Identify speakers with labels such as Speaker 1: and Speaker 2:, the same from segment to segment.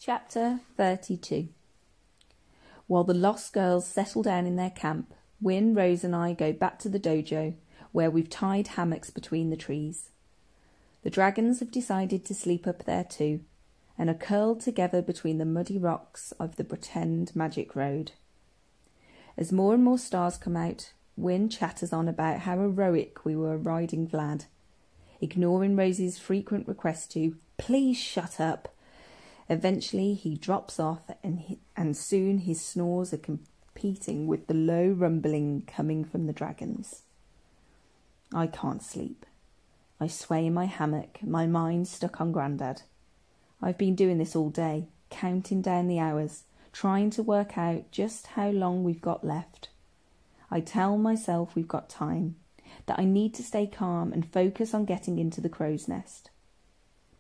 Speaker 1: Chapter 32. While the lost girls settle down in their camp, Wyn, Rose and I go back to the dojo, where we've tied hammocks between the trees. The dragons have decided to sleep up there too, and are curled together between the muddy rocks of the pretend magic road. As more and more stars come out, Wyn chatters on about how heroic we were riding Vlad, ignoring Rose's frequent request to, "Please shut up." Eventually he drops off, and soon his snores are competing with the low rumbling coming from the dragons. I can't sleep. I sway in my hammock, my mind stuck on Grandad. I've been doing this all day, counting down the hours, trying to work out just how long we've got left. I tell myself we've got time, that I need to stay calm and focus on getting into the crow's nest.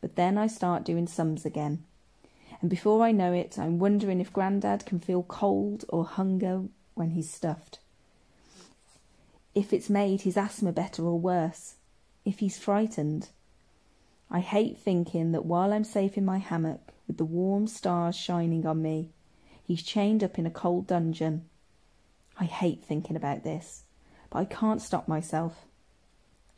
Speaker 1: But then I start doing sums again. And before I know it, I'm wondering if Grandad can feel cold or hunger when he's stuffed. If it's made his asthma better or worse. If he's frightened. I hate thinking that while I'm safe in my hammock, with the warm stars shining on me, he's chained up in a cold dungeon. I hate thinking about this, but I can't stop myself.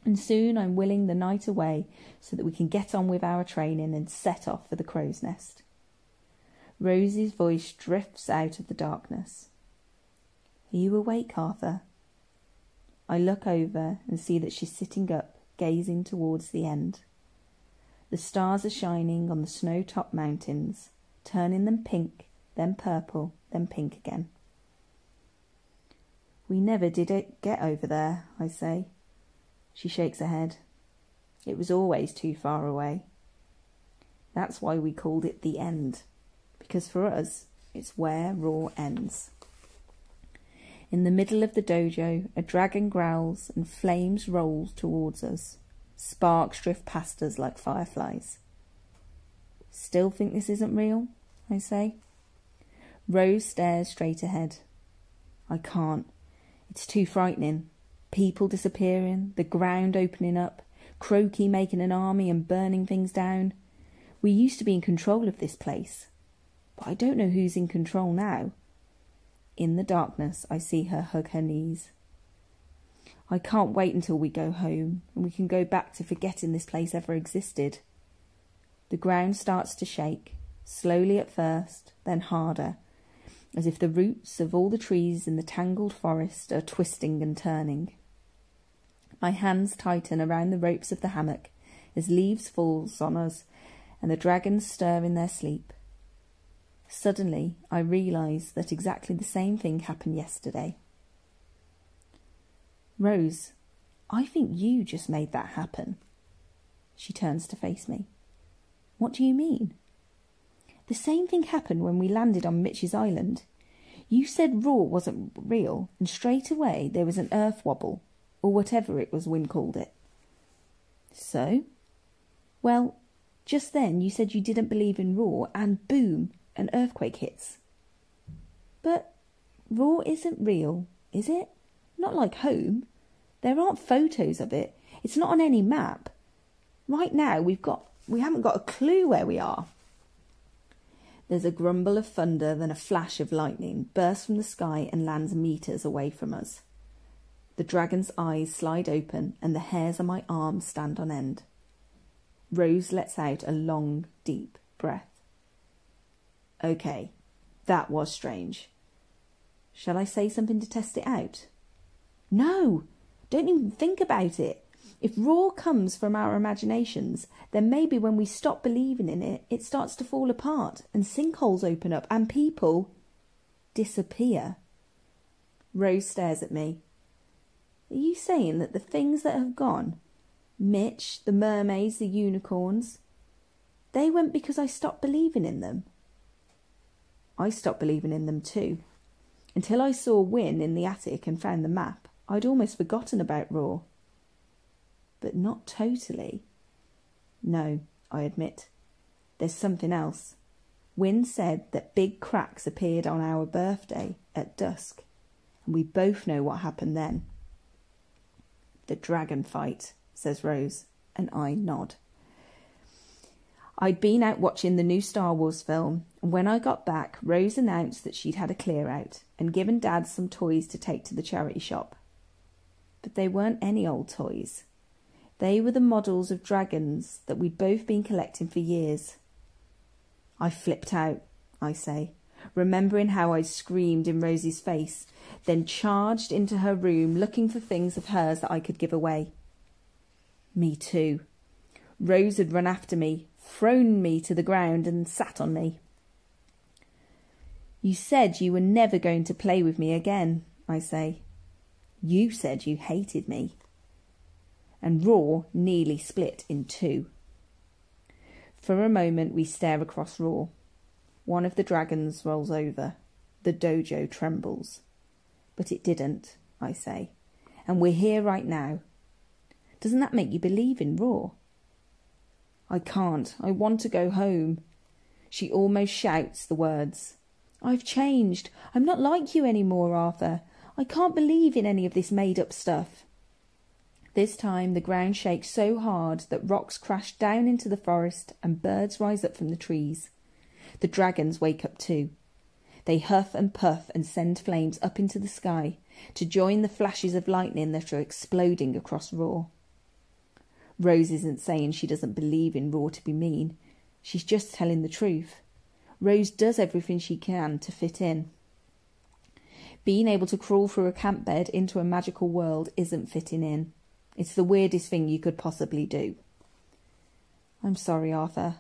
Speaker 1: And soon I'm willing the night away so that we can get on with our training and set off for the crow's nest. Rose's voice drifts out of the darkness. "Are you awake, Arthur?" I look over and see that she's sitting up, gazing towards the end. The stars are shining on the snow-topped mountains, turning them pink, then purple, then pink again. "We never did get over there," I say. She shakes her head. "It was always too far away. That's why we called it the end. Because for us, it's where Raw ends." In the middle of the dojo, a dragon growls and flames roll towards us. Sparks drift past us like fireflies. "Still think this isn't real?" I say. Rose stares straight ahead. "I can't. It's too frightening. People disappearing, the ground opening up, Croaky making an army and burning things down. We used to be in control of this place. But I don't know who's in control now." In the darkness, I see her hug her knees. "I can't wait until we go home, and we can go back to forgetting this place ever existed." The ground starts to shake, slowly at first, then harder, as if the roots of all the trees in the tangled forest are twisting and turning. My hands tighten around the ropes of the hammock as leaves falls on us and the dragons stir in their sleep. Suddenly, I realise that exactly the same thing happened yesterday. "Rose, I think you just made that happen." She turns to face me. "What do you mean?" "The same thing happened when we landed on Mitch's island. You said Raw wasn't real, and straight away there was an earth wobble, or whatever it was Wyn called it." "So?" "Well, just then you said you didn't believe in Raw, and boom, an earthquake hits." "But Raw isn't real, is it? Not like home. There aren't photos of it. It's not on any map. Right now we haven't got a clue where we are." There's a grumble of thunder, then a flash of lightning bursts from the sky and lands meters away from us. The dragon's eyes slide open and the hairs on my arms stand on end. Rose lets out a long, deep breath. "Okay, that was strange. Shall I say something to test it out?" "No, don't even think about it. If Raw comes from our imaginations, then maybe when we stop believing in it, it starts to fall apart and sinkholes open up and people disappear." Rose stares at me. "Are you saying that the things that have gone, Mitch, the mermaids, the unicorns, they went because I stopped believing in them?" "I stopped believing in them too. Until I saw Wyn in the attic and found the map, I'd almost forgotten about Raw." "But not totally." "No," I admit. "There's something else. Wyn said that big cracks appeared on our birthday at dusk, and we both know what happened then." "The dragon fight," says Rose, and I nod. I'd been out watching the new Star Wars film, and when I got back, Rose announced that she'd had a clear out and given Dad some toys to take to the charity shop. But they weren't any old toys. They were the models of dragons that we'd both been collecting for years. I flipped out, I say, remembering how I screamed in Rosie's face, then charged into her room looking for things of hers that I could give away. Me too. Rose had run after me, thrown me to the ground and sat on me. You said you were never going to play with me again, I say. You said you hated me. And Raw nearly split in two. For a moment we stare across Raw. One of the dragons rolls over. The dojo trembles. But it didn't, I say. And we're here right now. Doesn't that make you believe in Raw? I can't. I want to go home. She almost shouts the words. I've changed. I'm not like you anymore, Arthur. I can't believe in any of this made-up stuff. This time the ground shakes so hard that rocks crash down into the forest and birds rise up from the trees. The dragons wake up too. They huff and puff and send flames up into the sky to join the flashes of lightning that are exploding across Raw. Rose isn't saying she doesn't believe in Raw to be mean. She's just telling the truth. Rose does everything she can to fit in. Being able to crawl through a camp bed into a magical world isn't fitting in. It's the weirdest thing you could possibly do. I'm sorry, Arthur.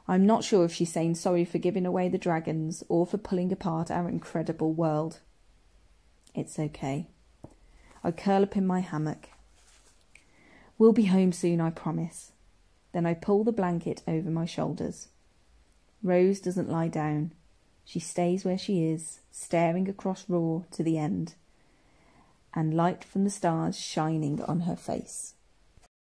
Speaker 1: I'm not sure if she's saying sorry for giving away the dragons or for pulling apart our incredible world. It's okay. I curl up in my hammock. We'll be home soon, I promise. Then I pull the blanket over my shoulders. Rose doesn't lie down. She stays where she is, staring across Raw to the end, and light from the stars shining on her face.